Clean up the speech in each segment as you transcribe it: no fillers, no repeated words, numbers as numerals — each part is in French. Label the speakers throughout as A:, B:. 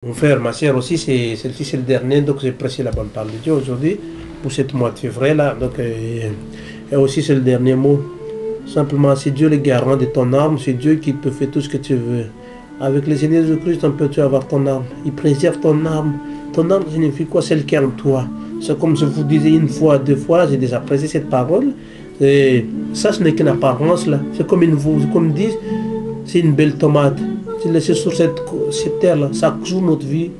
A: Mon frère, ma soeur aussi, celle-ci c'est le dernier, donc j'ai prêché la bonne parole de Dieu aujourd'hui, pour ce mois de février là, donc et aussi c'est le dernier mot. Simplement, c'est Dieu le garant de ton arme, c'est Dieu qui peut faire tout ce que tu veux. Avec le Seigneur Jésus-Christ, on peut tu avoir ton arme. Il préserve ton arme. Ton arme signifie quoi? Celle qui est en toi. C'est comme je vous disais une fois, deux fois, j'ai déjà prêché cette parole. Et ça, ce n'est qu'une apparence là. C'est comme comme disent, c'est une belle tomate. Tu laisses sur cette terre-là, ça joue notre vie,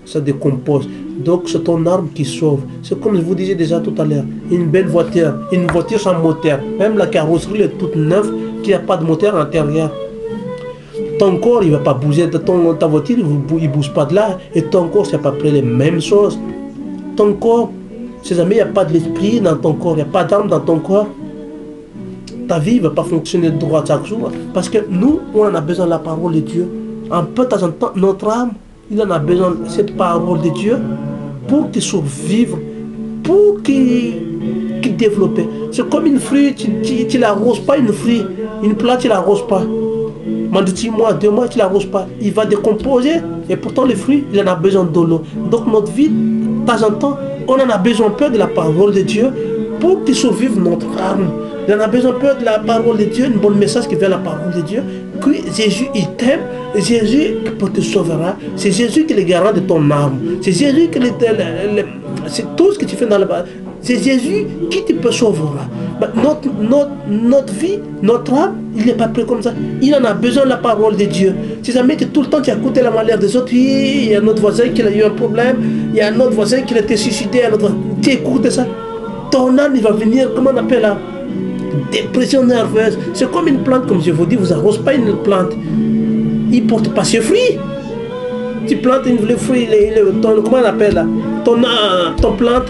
A: ça décompose. Donc c'est ton arme qui sauve. C'est comme je vous disais déjà tout à l'heure, une belle voiture, une voiture sans moteur. Même la carrosserie est toute neuve, qui n'a pas de moteur à l'intérieur. Ton corps, il ne va pas bouger, ta voiture, il ne bouge pas de là. Et ton corps, c'est à peu près les mêmes choses. Ton corps, si jamais il n'y a pas de l'esprit dans ton corps, il n'y a pas d'âme dans ton corps, ta vie ne va pas fonctionner droit chaque jour. Parce que nous, on en a besoin de la parole de Dieu. Un peu de temps en temps, notre âme, il en a besoin de cette parole de Dieu pour qu'il survive, pour qu'il développe. C'est comme une fruit, tu ne l'arroses pas une fruit. Une plante, tu ne l'arroses pas. Pendant 6 mois, 2 mois, tu ne l'arroses pas. Il va décomposer et pourtant le fruit, il en a besoin de l'eau. Donc notre vie, de temps en temps, on en a besoin un peu de la parole de Dieu pour qu'il survive notre âme. Il en a besoin un peu de la parole de Dieu, un bon message qui vient de la parole de Dieu. Que Jésus, il t'aime. Jésus qui te sauvera. C'est Jésus qui est le garant de ton âme. C'est Jésus qui c'est tout ce que tu fais dans la base. C'est Jésus qui te peut sauvera. Notre vie, notre âme, il n'est pas prêt comme ça. Il en a besoin de la parole de Dieu. Si jamais tout le temps tu as écouté la malheur des autres, oui, il y a un autre voisin qui a eu un problème, il y a un autre voisin qui a été suicidé, tu écoutes ça. Ton âme, il va venir, comment on appelle ça? Dépression nerveuse. C'est comme une plante, comme je vous dis, vous n'arrosez pas une plante. Il ne porte pas ses fruits. Tu plantes le fruit, comment on appelle là? Ton plante,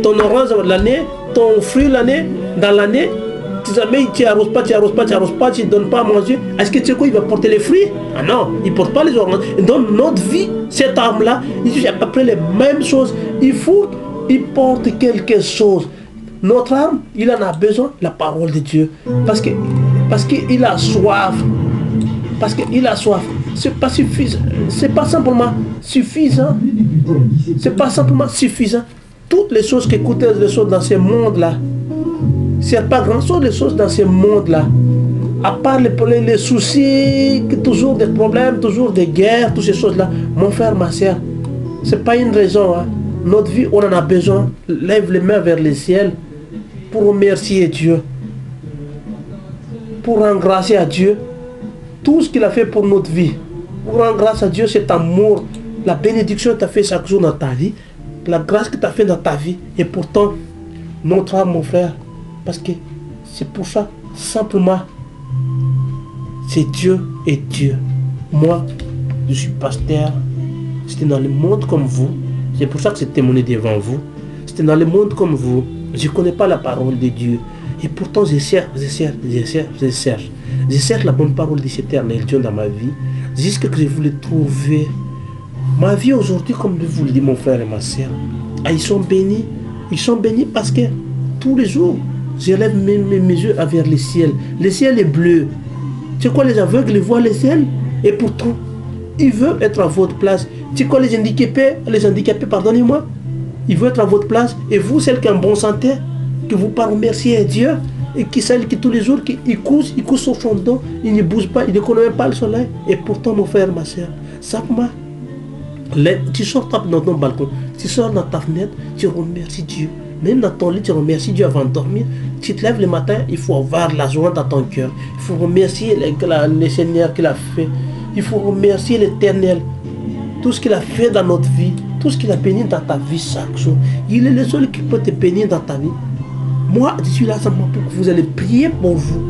A: ton orange l'année, ton fruit l'année, dans l'année, si jamais tu n'arroses pas, tu ne donnes pas à manger, est-ce que tu sais quoi, il va porter les fruits? Ah non, il ne porte pas les oranges. Et dans notre vie, cette arme-là, il fait à peu près les mêmes choses. Il faut qu'il porte quelque chose. Notre âme, il en a besoin de la parole de Dieu. Parce qu'il a soif. Parce qu'il a soif. C'est pas suffisant. C'est pas simplement suffisant. C'est pas simplement suffisant. Toutes les choses qui coûtent les choses dans ce monde-là, c'est pas grand-chose les choses dans ce monde-là. À part les soucis, toujours des problèmes, toujours des guerres, toutes ces choses-là. Mon frère, ma soeur, c'est pas une raison. Hein. Notre vie, on en a besoin. Lève les mains vers le ciel pour remercier Dieu. Pour rendre grâce à Dieu. Tout ce qu'il a fait pour notre vie. Pour rendre grâce à Dieu, cet amour, la bénédiction que tu as fait chaque jour dans ta vie, la grâce que tu as fait dans ta vie. Et pourtant, notre âme, mon frère, parce que c'est pour ça, simplement, c'est Dieu et Dieu. Moi, je suis pasteur, j'étais dans le monde comme vous. C'est pour ça que j'ai témoigné devant vous. J'étais dans le monde comme vous. Je ne connais pas la parole de Dieu. Et pourtant, je cherche la bonne parole de cet éternel Dieu dans ma vie, jusqu'à ce que je voulais trouver. Ma vie aujourd'hui, comme je vous le dis, mon frère et ma soeur, ils sont bénis. Ils sont bénis parce que tous les jours, je lève mes yeux vers le ciel. Le ciel est bleu. Tu sais quoi, les aveugles voient le ciel et pourtant, ils veulent être à votre place. Tu sais quoi, les handicapés, pardonnez-moi, ils veulent être à votre place. Et vous, celles qui ont bon santé, que vous pas remercier Dieu, et celles qui tous les jours, ils couchent sur son dos, ils ne bougent pas, ils ne connaissent pas le soleil. Et pourtant, mon frère, ma soeur, simplement, tu sors dans ton balcon, tu sors dans ta fenêtre, tu remercies Dieu. Même dans ton lit, tu remercies Dieu avant de dormir. Tu te lèves le matin, il faut avoir la joie dans ton cœur. Il faut remercier le Seigneur qu'il a fait. Il faut remercier l'Éternel. Tout ce qu'il a fait dans notre vie, tout ce qu'il a béni dans ta vie chaque jour. Il est le seul qui peut te bénir dans ta vie. Moi, je suis là simplement pour que vous allez prier pour vous.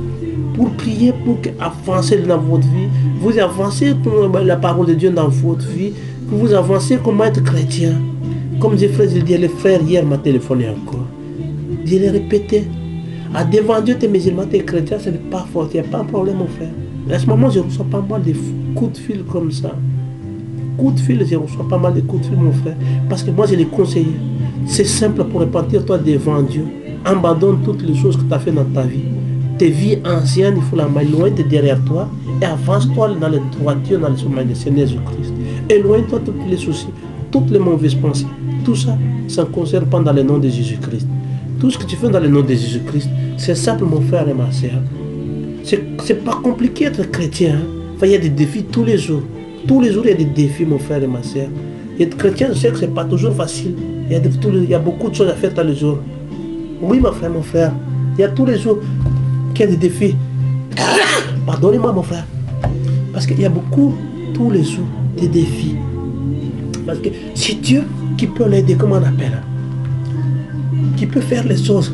A: Pour prier, pour avancer dans votre vie. Vous avancez pour la parole de Dieu dans votre vie. Que vous avancez comment être chrétien. Comme je dis, les frères hier m'a téléphoné encore. Je l'ai répété. À devant Dieu, tu es musulman, tu es chrétien, ce n'est pas fort. Il n'y a pas un problème, mon frère. À ce moment, je ne reçois pas mal de coups de fil comme ça. Coups de fil, je reçois pas mal de coups de fil, mon frère. Parce que moi, je les conseille. C'est simple pour repentir toi devant Dieu. Abandonne toutes les choses que tu as fait dans ta vie. Tes vies anciennes, il faut la loin de derrière toi. Et avance-toi dans les droitures, dans le chemin du Seigneur Jésus-Christ. Éloigne-toi de tous les soucis, toutes les mauvaises pensées. Tout ça, ça ne concerne pas dans le nom de Jésus-Christ. Tout ce que tu fais dans le nom de Jésus-Christ, c'est simple, mon frère et ma soeur. C'est pas compliqué d'être chrétien. Hein? Enfin, il y a des défis tous les jours. Tous les jours, il y a des défis, mon frère et ma soeur. Être chrétien, je sais que ce n'est pas toujours facile. Il y a beaucoup de choses à faire tous les jours. Oui, mon frère. Il y a tous les jours qu'il y a des défis. Pardonnez-moi, mon frère. Parce qu'il y a beaucoup, tous les jours, des défis. Parce que c'est Dieu qui peut l'aider, comment on appelle, qui peut faire les choses.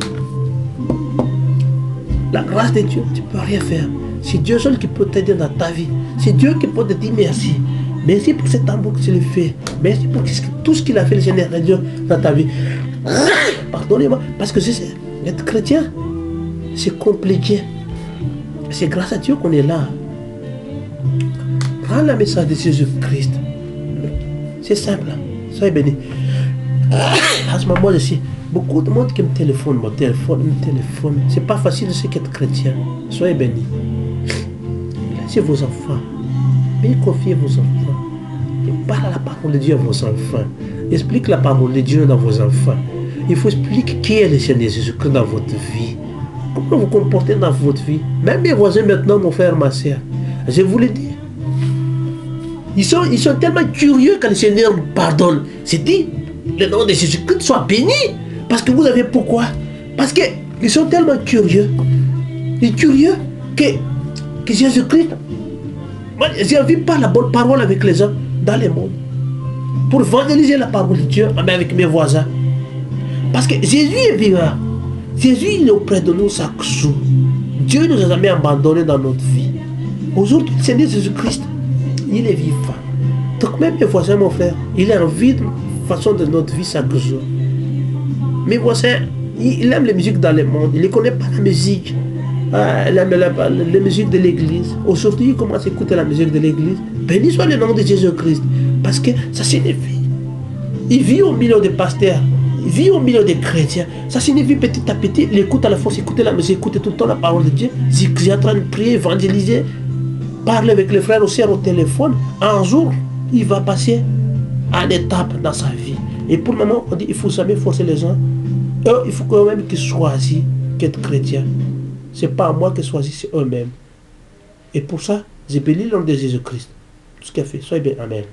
A: La grâce de Dieu, tu ne peux rien faire. C'est Dieu seul qui peut t'aider dans ta vie. C'est Dieu qui peut te dire merci. Merci pour cet amour que tu le fais. Merci pour tout ce qu'il a fait, le Seigneur de Dieu, dans ta vie. Pardonnez-moi, parce que c'est être chrétien, c'est compliqué. C'est grâce à Dieu qu'on est là. Prends le message de Jésus-Christ. C'est simple. Soyez bénis. À ce moment aussi, beaucoup de monde qui me téléphone, C'est pas facile de ce qu'être chrétien. Soyez bénis. Laissez vos enfants. Mais confiez vos enfants. Et parle la parole de Dieu à vos enfants. Explique la parole de Dieu dans vos enfants. Il faut expliquer qui est le Seigneur Jésus-Christ dans votre vie. Comment vous comportez dans votre vie. Même mes voisins maintenant, mon frère, ma soeur. Je vous le dis. Ils sont tellement curieux quand le Seigneur nous pardonne. C'est dit, le nom de Jésus-Christ soit béni. Parce que vous avez pourquoi? Parce qu'ils sont tellement curieux. Ils sont curieux que Jésus-Christ, moi, j'ai envie de parler la bonne parole avec les gens dans le monde. Pour évangéliser la parole de Dieu, même avec mes voisins. Parce que Jésus est vivant. Jésus il est auprès de nous chaque jour. Dieu ne nous a jamais abandonnés dans notre vie. Aujourd'hui, le Seigneur Jésus-Christ, il est vivant. Donc même mes voisins, mon frère, il a envie de façon de notre vie chaque jour. Mes voisins, il aime la musique dans le monde. Il ne connaît pas la musique. Il aime la musique de l'église. Aujourd'hui, il commence à écouter la musique de l'église. Béni soit le nom de Jésus-Christ. Parce que ça signifie. Il vit au milieu des pasteurs. Il vit au milieu des chrétiens. Ça signifie petit à petit, il écoute à la force, écouter la musique, écouter tout le temps la parole de Dieu. Il est en train de prier, évangéliser, parler avec les frères aussi au téléphone. Un jour, il va passer à une étape dans sa vie. Et pour le moment, on dit il faut jamais forcer les gens. Eux, il faut quand même qu'ils choisissent qu'être chrétien. Ce n'est pas moi qui choisis, c'est eux-mêmes. Et pour ça, j'ai béni le nom de Jésus-Christ. Tout ce qu'il a fait. Soyez bien. Amen.